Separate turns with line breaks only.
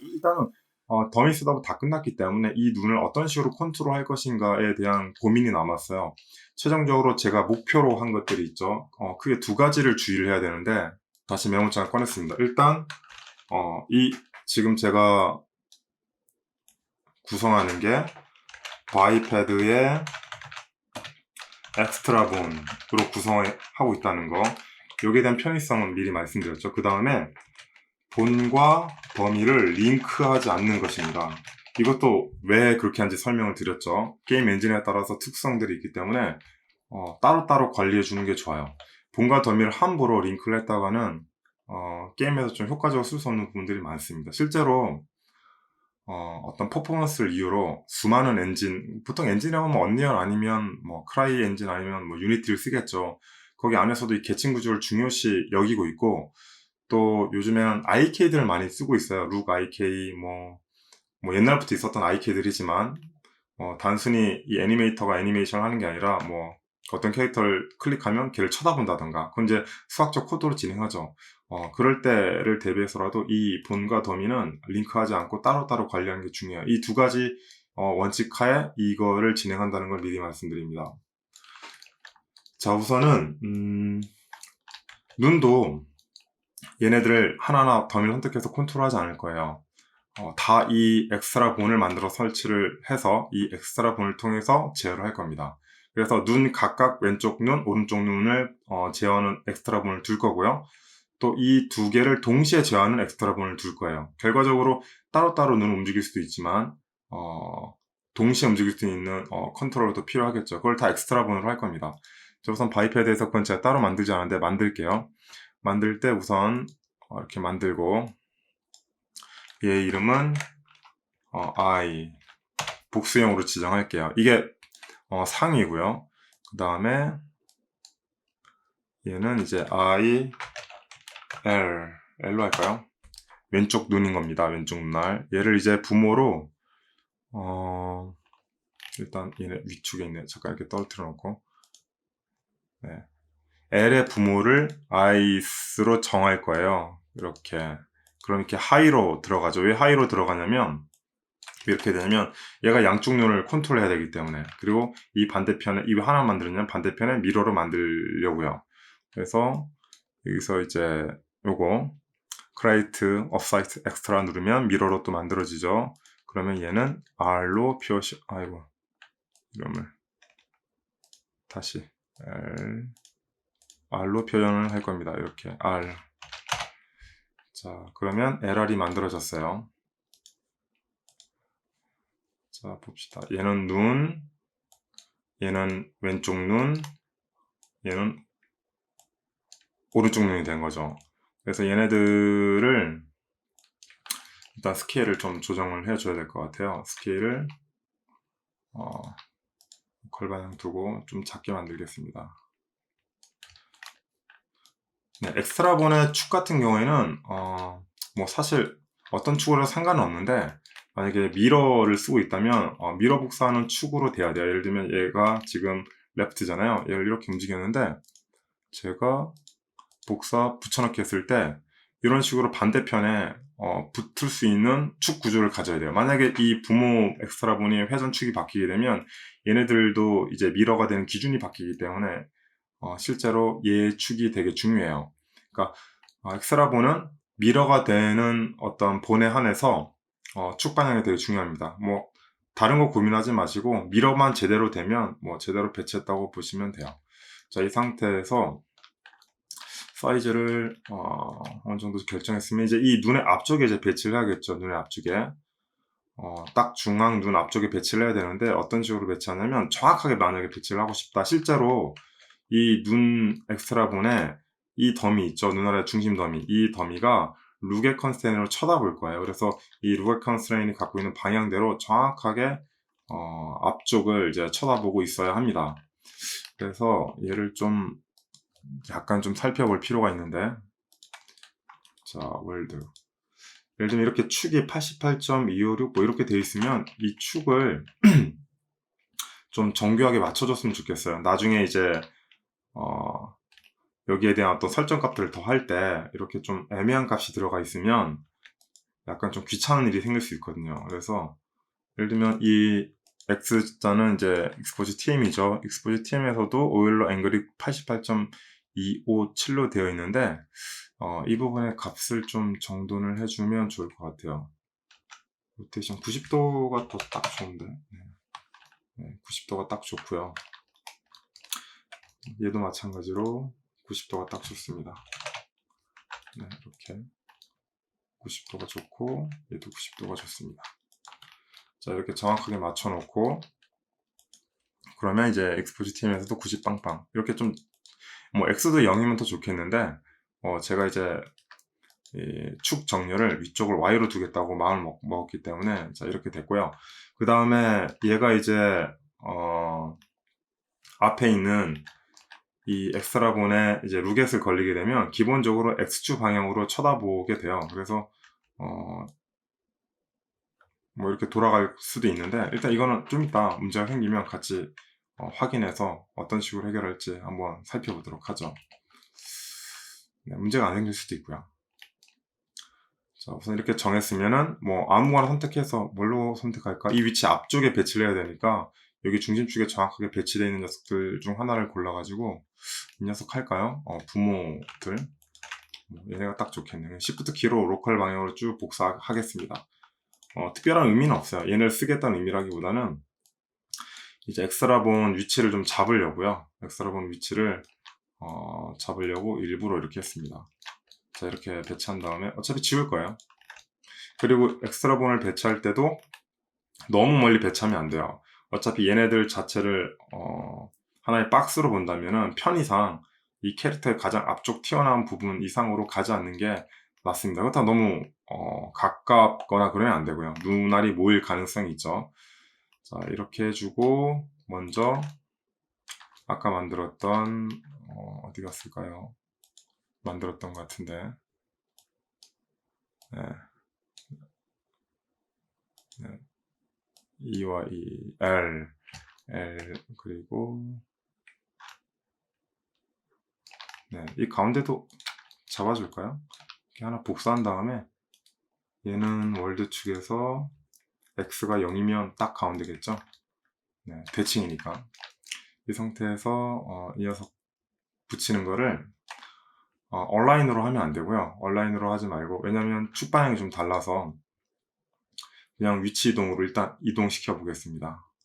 일단은 더미 셋업은 다 끝났기 때문에 이 눈을 어떤 식으로 컨트롤 할 것인가에 대한 고민이 남았어요. 최종적으로 제가 목표로 한 것들이 있죠. 크게 두 가지를 주의를 해야 되는데, 다시 메모장을 꺼냈습니다. 일단 이 지금 제가 구성하는 게 바이패드의 엑스트라 본으로 구성하고 있다는 거, 여기에 대한 편의성은 미리 말씀드렸죠. 그 다음에 본과 더미를 링크하지 않는 것입니다. 이것도 왜 그렇게 하는지 설명을 드렸죠. 게임 엔진에 따라서 특성들이 있기 때문에 따로따로 관리해 주는 게 좋아요. 본과 더미를 함부로 링크를 했다가는 게임에서 좀 효과적으로 쓸 수 없는 부분들이 많습니다. 실제로 어떤 퍼포먼스를 이유로 수많은 엔진, 보통 엔진이라고 하면 언리얼 아니면 뭐 크라이 엔진 아니면 뭐 유니티를 쓰겠죠. 거기 안에서도 이 계층 구조를 중요시 여기고 있고, 또 요즘에는 IK들을 많이 쓰고 있어요. 룩 IK, 뭐 옛날부터 있었던 IK들이지만 단순히 이 애니메이터가 애니메이션을 하는 게 아니라 뭐 어떤 캐릭터를 클릭하면 걔를 쳐다본다던가, 그건 이제 수학적 코드로 진행하죠. 그럴 때를 대비해서라도 이 본과 더미는 링크하지 않고 따로따로 관리하는 게 중요해요. 이 두 가지 원칙 하에 이거를 진행한다는 걸 미리 말씀드립니다. 자, 우선은 눈도 얘네들을 하나하나 더미를 선택해서 컨트롤하지 않을 거예요. 다 이 엑스트라 본을 만들어 설치를 해서 이 엑스트라 본을 통해서 제어를 할 겁니다. 그래서 눈 각각 왼쪽 눈, 오른쪽 눈을 제어하는 엑스트라 본을 둘 거고요. 또 이 두 개를 동시에 제어하는 엑스트라 본을 둘 거예요. 결과적으로 따로따로 눈을 움직일 수도 있지만 동시에 움직일 수 있는 컨트롤도 필요하겠죠. 그걸 다 엑스트라 본으로 할 겁니다. 우선 바이패드에서 그건 제가 따로 만들지 않았는데 만들게요. 만들 때 우선 이렇게 만들고, 얘 이름은 I 복수형으로 지정할게요. 이게 상이고요. 그 다음에 얘는 이제 I L로 할까요? 왼쪽 눈인 겁니다. 왼쪽 눈알. 얘를 이제 부모로 일단 얘네 위축에 있네. 잠깐 이렇게 떨어뜨려 놓고, 네. L의 부모를 I로 정할 거예요. 이렇게. 그럼 이렇게 하이로 들어가죠. 왜 하이로 들어가냐면, 이렇게 되면 얘가 양쪽 눈을 컨트롤해야 되기 때문에, 그리고 이 반대편에 이 하나 만들면 반대편에 미러로 만들려고요. 그래서 여기서 이제 요거 크라이트 업사이트 엑스트라 누르면 미러로 또 만들어지죠. 그러면 얘는 R로 표시, 아이고 이름을 다시 R로 표현을 할 겁니다. 이렇게 R. 자, 그러면 LR이 만들어졌어요. 자, 봅시다. 얘는 눈, 얘는 왼쪽 눈, 얘는 오른쪽 눈이 된 거죠. 그래서 얘네들을 일단 스케일을 좀 조정을 해줘야 될 것 같아요. 스케일을 걸반형 두고 좀 작게 만들겠습니다. 네, 엑스트라본의 축 같은 경우에는 뭐 사실 어떤 축으로 상관은 없는데, 만약에 미러를 쓰고 있다면 미러 복사하는 축으로 돼야 돼요. 예를 들면 얘가 지금 레프트잖아요. 얘를 이렇게 움직였는데 제가 복사 붙여넣기 했을 때 이런 식으로 반대편에 붙을 수 있는 축 구조를 가져야 돼요. 만약에 이 부모 엑스트라본이 회전축이 바뀌게 되면 얘네들도 이제 미러가 되는 기준이 바뀌기 때문에 실제로 얘 축이 되게 중요해요. 그러니까 엑스트라본은 미러가 되는 어떤 본에 한해서 축 방향이 되게 중요합니다. 뭐 다른 거 고민하지 마시고 미러만 제대로 되면 뭐 제대로 배치했다고 보시면 돼요. 자, 이 상태에서 사이즈를 어느 정도 결정했으면 이제 이 눈의 앞쪽에 이제 배치를 해야겠죠. 눈의 앞쪽에 딱 중앙 눈 앞쪽에 배치를 해야 되는데, 어떤 식으로 배치하냐면 정확하게 만약에 배치를 하고 싶다. 실제로 이 눈 엑스트라본에 이 더미 있죠. 눈 아래 중심 더미. 이 더미가 루게 컨스트레인으로 쳐다볼 거예요. 그래서 이 루게 컨스트레인이 갖고 있는 방향대로 정확하게 앞쪽을 이제 쳐다보고 있어야 합니다. 그래서 얘를 좀 약간 좀 살펴볼 필요가 있는데, 자, 월드. 예를 들면 이렇게 축이 88.256 뭐 이렇게 돼 있으면 이 축을 좀 정교하게 맞춰줬으면 좋겠어요. 나중에 이제 여기에 대한 어떤 설정 값들을 더 할 때 이렇게 좀 애매한 값이 들어가 있으면 약간 좀 귀찮은 일이 생길 수 있거든요. 그래서 예를 들면 이 X자는 이제 익스포즈 TM이죠. 익스포즈 TM에서도 오일러 앵글이 88.257로 되어 있는데 이 부분의 값을 좀 정돈을 해주면 좋을 것 같아요. 로테이션 90도가 더 딱 좋은데. 네, 90도가 딱 좋고요. 얘도 마찬가지로 90도가 딱 좋습니다. 네, 이렇게 90도가 좋고 얘도 90도가 좋습니다. 자, 이렇게 정확하게 맞춰 놓고 그러면 이제 익스포즈 TM에서도 90 빵빵 이렇게 좀 뭐 X도 0이면 더 좋겠는데 제가 이제 축 정렬을 위쪽을 Y로 두겠다고 마음을 먹었기 때문에 자 이렇게 됐고요. 그 다음에 얘가 이제 앞에 있는 이 엑스트라본에 이제 루겟을 걸리게 되면 기본적으로 X축 방향으로 쳐다보게 돼요. 그래서 뭐 이렇게 돌아갈 수도 있는데 일단 이거는 좀 이따 문제가 생기면 같이 확인해서 어떤 식으로 해결할지 한번 살펴보도록 하죠. 네, 문제가 안 생길 수도 있고요. 자, 우선 이렇게 정했으면은 뭐 아무거나 선택해서 뭘로 선택할까? 이 위치 앞쪽에 배치를 해야 되니까 여기 중심축에 정확하게 배치되어 있는 녀석들 중 하나를 골라가지고 이 녀석 할까요? 부모들 얘네가 딱 좋겠네요. Shift 키로 로컬 방향으로 쭉 복사하겠습니다. 특별한 의미는 없어요. 얘네를 쓰겠다는 의미라기보다는 이제 엑스트라본 위치를 좀 잡으려고요. 엑스트라본 위치를 잡으려고 일부러 이렇게 했습니다. 자, 이렇게 배치한 다음에 어차피 지울 거예요. 그리고 엑스트라본을 배치할 때도 너무 멀리 배치하면 안 돼요. 어차피 얘네들 자체를 하나의 박스로 본다면은 편의상 이 캐릭터의 가장 앞쪽 튀어나온 부분 이상으로 가지 않는 게 맞습니다. 그렇다고 너무 가깝거나 그러면 안 되고요. 눈알이 모일 가능성이 있죠. 자, 이렇게 해주고 먼저 아까 만들었던 어디 갔을까요? 만들었던 것 같은데 네. 네. E와 E, L 그리고 네, 이 가운데도 잡아줄까요? 이렇게 하나 복사한 다음에 얘는 월드 축에서 X가 0이면 딱 가운데겠죠? 네, 대칭이니까 이 상태에서 이 녀석 붙이는 거를 온라인으로 하면 안 되고요. 온라인으로 하지 말고 왜냐면 축 방향이 좀 달라서 그냥 위치 이동으로 일단 이동시켜 보겠습니다.